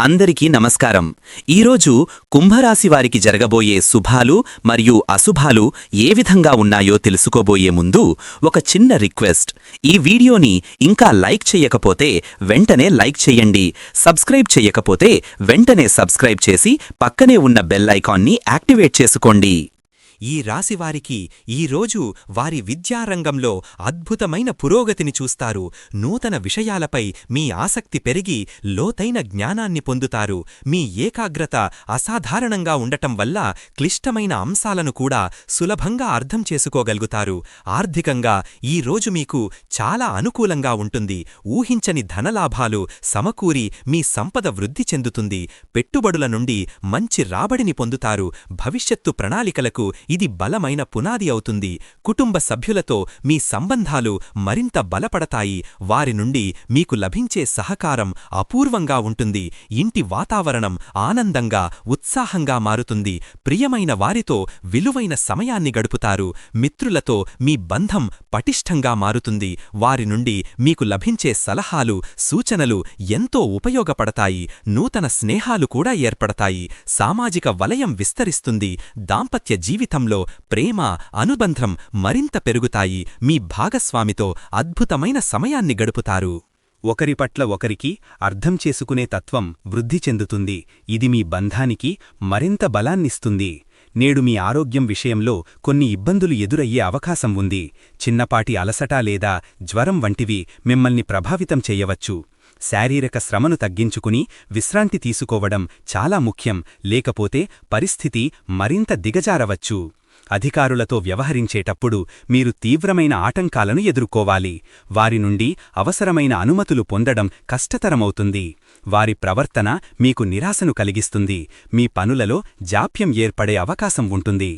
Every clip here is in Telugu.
అందరికీ నమస్కారం. ఈరోజు కుంభరాశి వారికి జరగబోయే శుభాలు మరియు అశుభాలు ఏ విధంగా ఉన్నాయో తెలుసుకోబోయే ముందు ఒక చిన్న రిక్వెస్ట్. ఈ వీడియోని ఇంకా లైక్ చెయ్యకపోతే వెంటనే లైక్ చెయ్యండి. సబ్స్క్రైబ్ చెయ్యకపోతే వెంటనే సబ్స్క్రైబ్ చేసి పక్కనే ఉన్న బెల్ ఐకాన్ని యాక్టివేట్ చేసుకోండి. ఈ రాశివారికి ఈరోజు వారి విద్యారంగంలో అద్భుతమైన పురోగతిని చూస్తారు. నూతన విషయాలపై మీ ఆసక్తి పెరిగి లోతైన జ్ఞానాన్ని పొందుతారు. మీ ఏకాగ్రత అసాధారణంగా ఉండటం వల్ల క్లిష్టమైన అంశాలను కూడా సులభంగా అర్థం చేసుకోగలుగుతారు. ఆర్థికంగా ఈరోజు మీకు చాలా అనుకూలంగా ఉంటుంది. ఊహించని ధనలాభాలు సమకూరి మీ సంపద వృద్ధి చెందుతుంది. పెట్టుబడుల నుండి మంచి రాబడిని పొందుతారు. భవిష్యత్తు ప్రణాళికలకు ఇది బలమైన పునాది అవుతుంది. కుటుంబ సభ్యులతో మీ సంబంధాలు మరింత బలపడతాయి. వారి నుండి మీకు లభించే సహకారం అపూర్వంగా ఉంటుంది. ఇంటి వాతావరణం ఆనందంగా, ఉత్సాహంగా మారుతుంది. ప్రియమైన వారితో విలువైన సమయాన్ని గడుపుతారు. మిత్రులతో మీ బంధం పటిష్టంగా మారుతుంది. వారి నుండి మీకు లభించే సలహాలు, సూచనలు ఎంతో ఉపయోగపడతాయి. నూతన స్నేహాలు కూడా ఏర్పడతాయి. సామాజిక వలయం విస్తరిస్తుంది. దాంపత్య జీవితంలో ప్రేమ, అనుబంధం మరింత పెరుగుతాయి. మీ భాగస్వామితో అద్భుతమైన సమయాన్ని గడుపుతారు. ఒకరి పట్ల ఒకరికి అర్థం చేసుకునే తత్వం వృద్ధి చెందుతుంది. ఇది మీ బంధానికి మరింత బలాన్నిస్తుంది. నేడు మీ ఆరోగ్యం విషయంలో కొన్ని ఇబ్బందులు ఎదురయ్యే అవకాశం ఉంది. చిన్నపాటి అలసట లేదా జ్వరం వంటివి మిమ్మల్ని ప్రభావితం చేయవచ్చు. శారీరక శ్రమను తగ్గించుకుని విశ్రాంతి తీసుకోవడం చాలా ముఖ్యం. లేకపోతే పరిస్థితి మరింత దిగజారవచ్చు. అధికారులతో వ్యవహరించేటప్పుడు మీరు తీవ్రమైన ఆటంకాలను ఎదుర్కోవాలి. వారి నుండి అవసరమైన అనుమతులు పొందడం కష్టతరమవుతుంది. వారి ప్రవర్తన మీకు నిరాశను కలిగిస్తుంది. మీ పనులలో జాప్యం ఏర్పడే అవకాశం ఉంటుంది.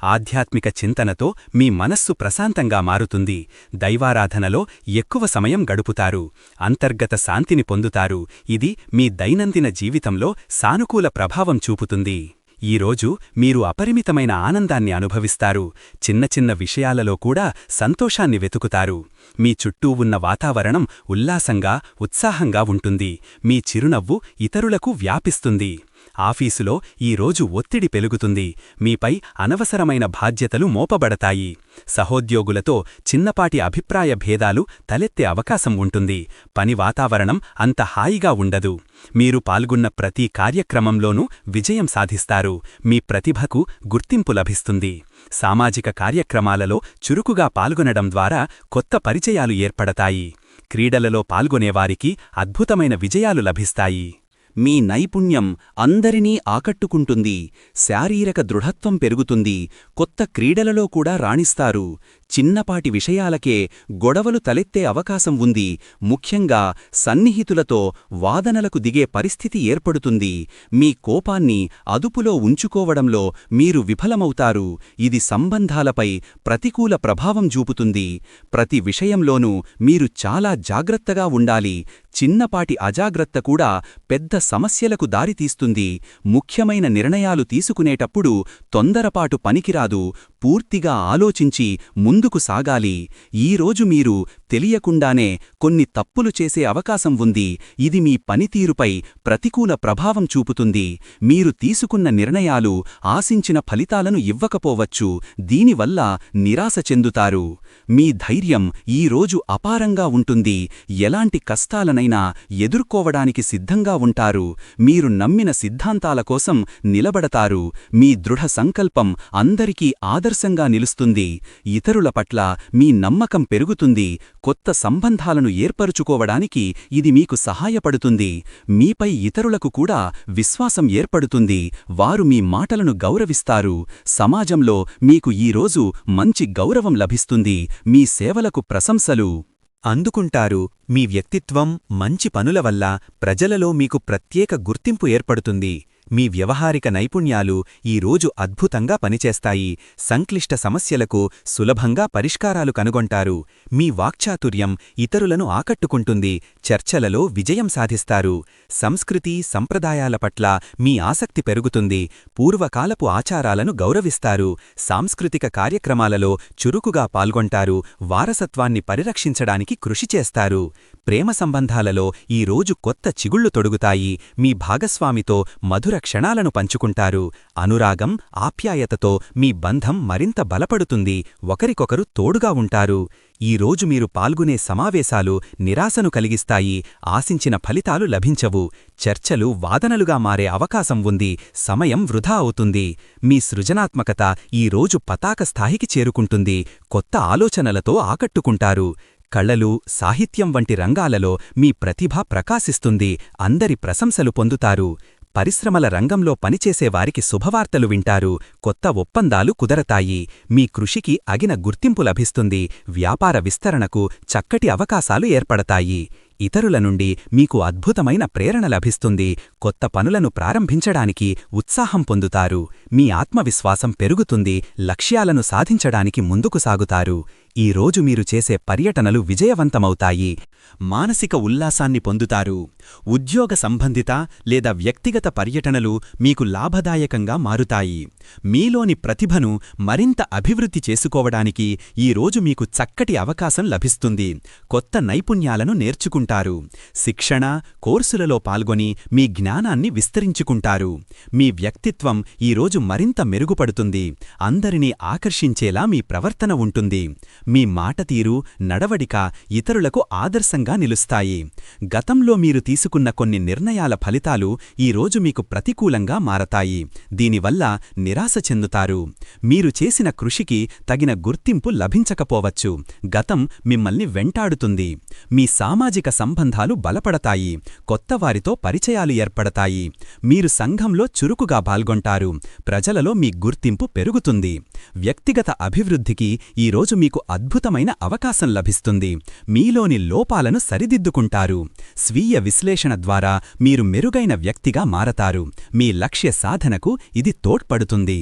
ఆధ్యాత్మిక చింతనతో మీ మనస్సు ప్రశాంతంగా మారుతుంది. దైవారాధనలో ఎక్కువ సమయం గడుపుతారు. అంతర్గత శాంతిని పొందుతారు. ఇది మీ దైనందిన జీవితంలో సానుకూల ప్రభావం చూపుతుంది. ఈరోజు మీరు అపరిమితమైన ఆనందాన్ని అనుభవిస్తారు. చిన్న చిన్న విషయాలలో కూడా సంతోషాన్ని వెతుకుతారు. మీ చుట్టూ ఉన్న వాతావరణం ఉల్లాసంగా, ఉత్సాహంగా ఉంటుంది. మీ చిరునవ్వు ఇతరులకు వ్యాపిస్తుంది. ఆఫీసులో ఈరోజు ఒత్తిడి పెరుగుతుంది. మీపై అనవసరమైన బాధ్యతలు మోపబడతాయి. సహోద్యోగులతో చిన్నపాటి అభిప్రాయ భేదాలు తలెత్తే అవకాశం ఉంటుంది. పని వాతావరణం అంత హాయిగా ఉండదు. మీరు పాల్గొన్న ప్రతి కార్యక్రమంలోనూ విజయం సాధిస్తారు. మీ ప్రతిభకు గుర్తింపు లభిస్తుంది. సామాజిక కార్యక్రమాలలో చురుకుగా పాల్గొనడం ద్వారా కొత్త పరిచయాలు ఏర్పడతాయి. క్రీడలలో పాల్గొనేవారికి అద్భుతమైన విజయాలు లభిస్తాయి. మీ నైపుణ్యం అందరినీ ఆకట్టుకుంటుంది. శారీరక దృఢత్వం పెరుగుతుంది. కొత్త క్రీడలలో కూడా రాణిస్తారు. చిన్నపాటి విషయాలకే గొడవలు తలెత్తే అవకాశం ఉంది. ముఖ్యంగా సన్నిహితులతో వాదనలకు దిగే పరిస్థితి ఏర్పడుతుంది. మీ కోపాన్ని అదుపులో ఉంచుకోవడంలో మీరు విఫలమవుతారు. ఇది సంబంధాలపై ప్రతికూల ప్రభావం చూపుతుంది. ప్రతి విషయంలోనూ మీరు చాలా జాగ్రత్తగా ఉండాలి. చిన్నపాటి అజాగ్రత్త కూడా పెద్ద సమస్యలకు దారితీస్తుంది. ముఖ్యమైన నిర్ణయాలు తీసుకునేటప్పుడు తొందరపాటు పనికిరాదు. పూర్తిగా ఆలోచించి ముందుకు సాగాలి. ఈరోజు మీరు తెలియకుండానే కొన్ని తప్పులు చేసే అవకాశం ఉంది. ఇది మీ పనితీరుపై ప్రతికూల ప్రభావం చూపుతుంది. మీరు తీసుకున్న నిర్ణయాలు ఆశించిన ఫలితాలను ఇవ్వకపోవచ్చు. దీనివల్ల నిరాశ చెందుతారు. మీ ధైర్యం ఈరోజు అపారంగా ఉంటుంది. ఎలాంటి కష్టాలనైనా ఎదుర్కోవడానికి సిద్ధంగా ఉంటారు. మీరు నమ్మిన సిద్ధాంతాల కోసం నిలబడతారు. మీ దృఢ సంకల్పం అందరికీ ఆదర్శంగా నిలుస్తుంది. ఇతరుల పట్ల మీ నమ్మకం పెరుగుతుంది. కొత్త సంబంధాలను ఏర్పరుచుకోవడానికి ఇది మీకు సహాయపడుతుంది. మీపై ఇతరులకు కూడా విశ్వాసం ఏర్పడుతుంది. వారు మీ మాటలను గౌరవిస్తారు. సమాజంలో మీకు ఈరోజు మంచి గౌరవం లభిస్తుంది. మీ సేవలకు ప్రశంసలు అందుకుంటారు. మీ వ్యక్తిత్వం, మంచి పనుల వల్ల ప్రజలలో మీకు ప్రత్యేక గుర్తింపు ఏర్పడుతుంది. మీ వ్యవహారిక నైపుణ్యాలు ఈరోజు అద్భుతంగా పనిచేస్తాయి. సంక్లిష్ట సమస్యలకు సులభంగా పరిష్కారాలు కనుగొంటారు. మీ వాక్చాతుర్యం ఇతరులను ఆకట్టుకుంటుంది. చర్చలలో విజయం సాధిస్తారు. సంస్కృతి సంప్రదాయాల పట్ల మీ ఆసక్తి పెరుగుతుంది. పూర్వకాలపు ఆచారాలను గౌరవిస్తారు. సాంస్కృతిక కార్యక్రమాలలో చురుకుగా పాల్గొంటారు. వారసత్వాన్ని పరిరక్షించడానికి కృషి చేస్తారు. ప్రేమ సంబంధాలలో ఈరోజు కొత్త చిగుళ్లు తొడుగుతాయి. మీ భాగస్వామితో మధుర క్షణాలను పంచుకుంటారు. అనురాగం ఆప్యాయతతో మీ బంధం మరింత బలపడుతుంది. ఒకరికొకరు తోడుగా ఉంటారు. ఈరోజు మీరు పాల్గొనే సమావేశాలు నిరాశను కలిగిస్తాయి. ఆశించిన ఫలితాలు లభించవు. చర్చలు వాదనలుగా మారే అవకాశం ఉంది. సమయం వృధా అవుతుంది. మీ సృజనాత్మకత ఈరోజు పతాక స్థాయికి చేరుకుంటుంది. కొత్త ఆలోచనలతో ఆకట్టుకుంటారు. కళలు సాహిత్యం వంటి రంగాలలో మీ ప్రతిభ ప్రకాశిస్తుంది. అందరి ప్రశంసలు పొందుతారు. పరిశ్రమల రంగంలో పనిచేసేవారికి శుభవార్తలు వింటారు. కొత్త ఒప్పందాలు కుదరతాయి. మీ కృషికి అగిన గుర్తింపు లభిస్తుంది. వ్యాపార విస్తరణకు చక్కటి అవకాశాలు ఏర్పడతాయి. ఇతరుల నుండి మీకు అద్భుతమైన ప్రేరణ లభిస్తుంది. కొత్త పనులను ప్రారంభించడానికి ఉత్సాహం పొందుతారు. మీ ఆత్మవిశ్వాసం పెరుగుతుంది. లక్ష్యాలను సాధించడానికి ముందుకు సాగుతారు. ఈరోజు మీరు చేసే పర్యటనలు విజయవంతమవుతాయి. మానసిక ఉల్లాసాన్ని పొందుతారు. ఉద్యోగ సంబంధిత లేదా వ్యక్తిగత పర్యటనలు మీకు లాభదాయకంగా మారుతాయి. మీలోని ప్రతిభను మరింత అభివృద్ధి చేసుకోవడానికి ఈరోజు మీకు చక్కటి అవకాశం లభిస్తుంది. కొత్త నైపుణ్యాలను నేర్చుకుంటారు. శిక్షణ కోర్సులలో పాల్గొని మీ జ్ఞానాన్ని విస్తరించుకుంటారు. మీ వ్యక్తిత్వం ఈరోజు మరింత మెరుగుపడుతుంది. అందరినీ ఆకర్షించేలా మీ ప్రవర్తన ఉంటుంది. మీ మాటతీరు నడవడిక ఇతరులకు ఆదర్శంగా నిలుస్తాయి. గతంలో మీరు తీసుకున్న కొన్ని నిర్ణయాల ఫలితాలు ఈరోజు మీకు ప్రతికూలంగా మారతాయి. దీనివల్ల నిరాశ చెందుతారు. మీరు చేసిన కృషికి తగిన గుర్తింపు లభించకపోవచ్చు. గతం మిమ్మల్ని వెంటాడుతుంది. మీ సామాజిక సంబంధాలు బలపడతాయి. కొత్తవారితో పరిచయాలు ఏర్పడతాయి. మీరు సంఘంలో చురుకుగా పాల్గొంటారు. ప్రజలలో మీ గుర్తింపు పెరుగుతుంది. వ్యక్తిగత అభివృద్ధికి ఈరోజు మీకు అద్భుతమైన అవకాశం లభిస్తుంది. మీలోని లోపాలను సరిదిద్దుకుంటారు. స్వీయ విశ్లేషణ ద్వారా మీరు మెరుగైన వ్యక్తిగా మారతారు. మీ లక్ష్య సాధనకు ఇది తోడ్పడుతుంది.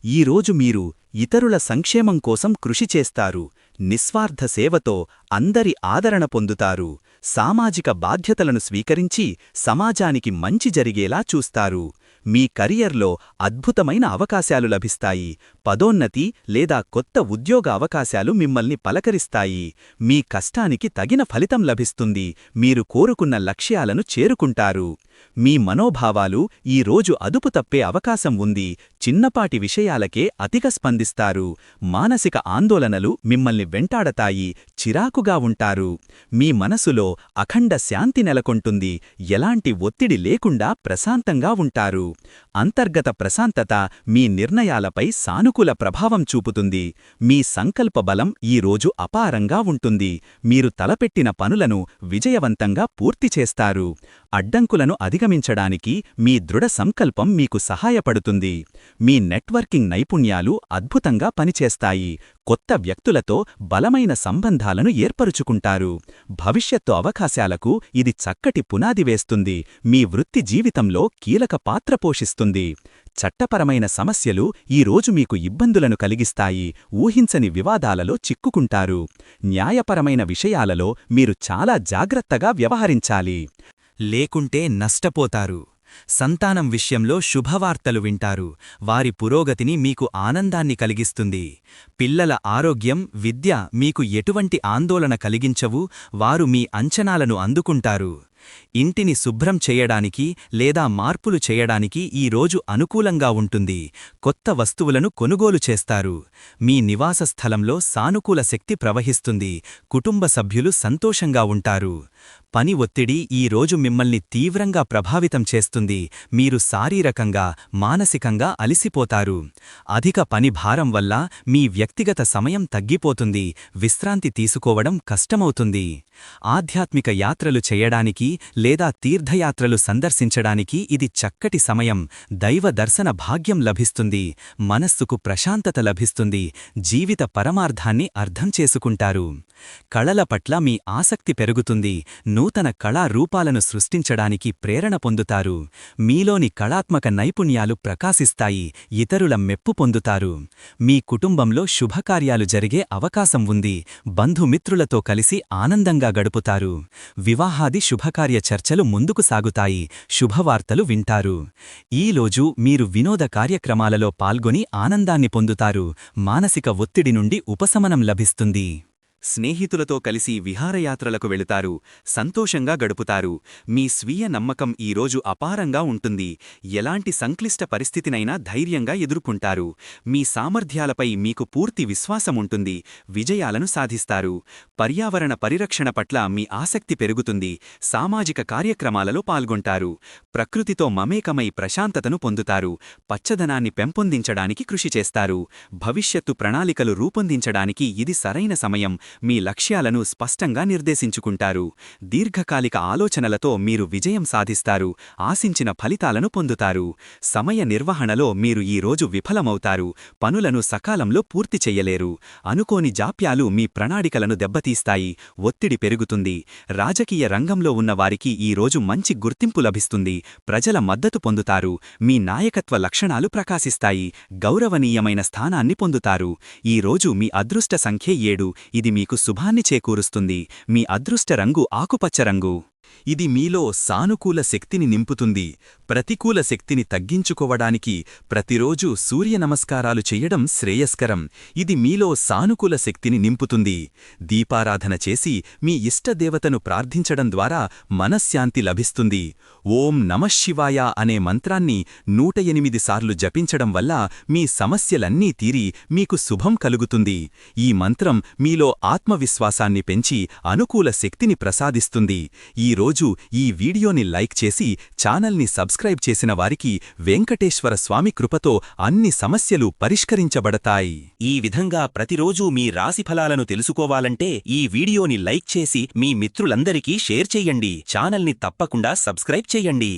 ఈరోజు మీరు ఇతరుల సంక్షేమం కోసం కృషి చేస్తారు. నిస్వార్థ సేవతో అందరి ఆదరణ పొందుతారు. సామాజిక బాధ్యతలను స్వీకరించి సమాజానికి మంచి జరిగేలా చూస్తారు. మీ కెరియర్లో అద్భుతమైన అవకాశాలు లభిస్తాయి. పదోన్నతి లేదా కొత్త ఉద్యోగ అవకాశాలు మిమ్మల్ని పలకరిస్తాయి. మీ కష్టానికి తగిన ఫలితం లభిస్తుంది. మీరు కోరుకున్న లక్ష్యాలను చేరుకుంటారు. మీ మనోభావాలు ఈరోజు అదుపు తప్పే అవకాశం ఉంది. చిన్నపాటి విషయాలకే అతిగా స్పందిస్తారు. మానసిక ఆందోళనలు మిమ్మల్ని వెంటాడతాయి. చిరాకుగా ఉంటారు. మీ మనసులో అఖండ శాంతి నెలకొంటుంది. ఎలాంటి ఒత్తిడి లేకుండా ప్రశాంతంగా ఉంటారు. అంతర్గత ప్రశాంతత మీ నిర్ణయాలపై సానుకూల ప్రభావం చూపుతుంది. మీ సంకల్ప బలం ఈరోజు అపారంగా ఉంటుంది. మీరు తలపెట్టిన పనులను విజయవంతంగా పూర్తి చేస్తారు. అడ్డంకులను అధిగమించడానికి మీ దృఢ సంకల్పం మీకు సహాయపడుతుంది. మీ నెట్వర్కింగ్ నైపుణ్యాలు అద్భుతంగా పనిచేస్తాయి. కొత్త వ్యక్తులతో బలమైన సంబంధాలను ఏర్పరుచుకుంటారు. భవిష్యత్తు అవకాశాలకు ఇది చక్కటి పునాది వేస్తుంది. మీ వృత్తి జీవితంలో కీలక పాత్ర పోషిస్తుంది. చట్టపరమైన సమస్యలు ఈరోజు మీకు ఇబ్బందులను కలిగిస్తాయి. ఊహించని వివాదాలలో చిక్కుకుంటారు. న్యాయపరమైన విషయాలలో మీరు చాలా జాగ్రత్తగా వ్యవహరించాలి. లేకుంటే నష్టపోతారు. సంతానం విషయంలో శుభవార్తలు వింటారు. వారి పురోగతిని మీకు ఆనందాన్ని కలిగిస్తుంది. పిల్లల ఆరోగ్యం విద్య మీకు ఎటువంటి ఆందోళన కలిగించవు. వారు మీ అంచనాలను అందుకుంటారు. ఇంటిని శుభ్రం చేయడానికి లేదా మార్పులు చేయడానికి ఈరోజు అనుకూలంగా ఉంటుంది. కొత్త వస్తువులను కొనుగోలు చేస్తారు. మీ నివాస స్థలంలో సానుకూల శక్తి ప్రవహిస్తుంది. కుటుంబ సభ్యులు సంతోషంగా ఉంటారు. పని ఒత్తిడి ఈరోజు మిమ్మల్ని తీవ్రంగా ప్రభావితం చేస్తుంది. మీరు శారీరకంగా మానసికంగా అలిసిపోతారు. అధిక పని భారం వల్ల మీ వ్యక్తిగత సమయం తగ్గిపోతుంది. విశ్రాంతి తీసుకోవడం కష్టమవుతుంది. ఆధ్యాత్మిక యాత్రలు చేయడానికి లేదా తీర్థయాత్రలు సందర్శించడానికి ఇది చక్కటి సమయం. దైవ దర్శన భాగ్యం లభిస్తుంది, మనస్సుకు ప్రశాంతత లభిస్తుంది, జీవిత పరమార్థాన్ని అర్థం చేసుకుంటారు. కళల పట్ల మీ ఆసక్తి పెరుగుతుంది, నూతన కళా రూపాలను సృష్టించడానికి ప్రేరణ పొందుతారు. మీలోని కళాత్మక నైపుణ్యాలు ప్రకాశిస్తాయి, ఇతరుల మెప్పు పొందుతారు. మీ కుటుంబంలో శుభకార్యాలు జరిగే అవకాశం ఉంది, బంధుమిత్రులతో కలిసి ఆనందంగా గడుపుతారు. వివాహాది శుభకార్య చర్చలు ముందుకు సాగుతాయి, శుభవార్తలు వింటారు. ఈరోజు మీరు వినోద కార్యక్రమాలలో పాల్గొని ఆనందాన్ని పొందుతారు, మానసిక ఒత్తిడి నుండి ఉపశమనం లభిస్తుంది. స్నేహితులతో కలిసి విహారయాత్రలకు వెళుతారు, సంతోషంగా గడుపుతారు. మీ స్వీయ నమ్మకం ఈరోజు అపారంగా ఉంటుంది, ఎలాంటి సంక్లిష్ట పరిస్థితినైనా ధైర్యంగా ఎదుర్కొంటారు. మీ సామర్థ్యాలపై మీకు పూర్తి విశ్వాసముంటుంది, విజయాలను సాధిస్తారు. పర్యావరణ పరిరక్షణ పట్ల మీ ఆసక్తి పెరుగుతుంది, సామాజిక కార్యక్రమాలలో పాల్గొంటారు. ప్రకృతితో మమేకమై ప్రశాంతతను పొందుతారు, పచ్చదనాన్ని పెంపొందించడానికి కృషి చేస్తారు. భవిష్యత్తు ప్రణాళికలు రూపొందించడానికి ఇది సరైన సమయం. మీ లక్ష్యాలను స్పష్టంగా నిర్దేశించుకుంటారు. దీర్ఘకాలిక ఆలోచనలతో మీరు విజయం సాధిస్తారు, ఆశించిన ఫలితాలను పొందుతారు. సమయ నిర్వహణలో మీరు ఈరోజు విఫలమవుతారు, పనులను సకాలంలో పూర్తి చెయ్యలేరు. అనుకోని జాప్యాలు మీ ప్రణాళికలను దెబ్బతీస్తాయి, ఒత్తిడి పెరుగుతుంది. రాజకీయ రంగంలో ఉన్నవారికి ఈరోజు మంచి గుర్తింపు లభిస్తుంది, ప్రజల మద్దతు పొందుతారు. మీ నాయకత్వ లక్షణాలు ప్రకాశిస్తాయి, గౌరవనీయమైన స్థానాన్ని పొందుతారు. ఈరోజు మీ అదృష్ట సంఖ్య 7, ఇది మీకు శుభాన్ని చేకూరుస్తుంది. మీ అదృష్ట రంగు ఆకుపచ్చ రంగు. ఇది మీలో సానుకూల శక్తిని నింపుతుంది. ప్రతికూల శక్తిని తగ్గించుకోవడానికి ప్రతిరోజు సూర్య నమస్కారాలు చెయ్యడం శ్రేయస్కరం. ఇది మీలో సానుకూల శక్తిని నింపుతుంది. దీపారాధన చేసి మీ ఇష్టదేవతను ప్రార్థించడం ద్వారా మనశ్శాంతి లభిస్తుంది. ఓం నమఃశివాయ అనే మంత్రాన్ని 108 సార్లు జపించడం వల్ల మీ సమస్యలన్నీ తీరి మీకు శుభం కలుగుతుంది. ఈ మంత్రం మీలో ఆత్మవిశ్వాసాన్ని పెంచి అనుకూల శక్తిని ప్రసాదిస్తుంది. ఈరోజు ఈ వీడియోని లైక్ చేసి ఛానల్ని సబ్స్క్రైబ్ చేసిన వారికి వెంకటేశ్వర స్వామి కృపతో అన్ని సమస్యలు పరిష్కరించబడతాయి. ఈ విధంగా ప్రతిరోజూ మీ రాశిఫలాలను తెలుసుకోవాలంటే ఈ వీడియోని లైక్ చేసి మీ మిత్రులందరికీ షేర్ చెయ్యండి. ఛానల్ని తప్పకుండా సబ్స్క్రైబ్ చెయ్యండి.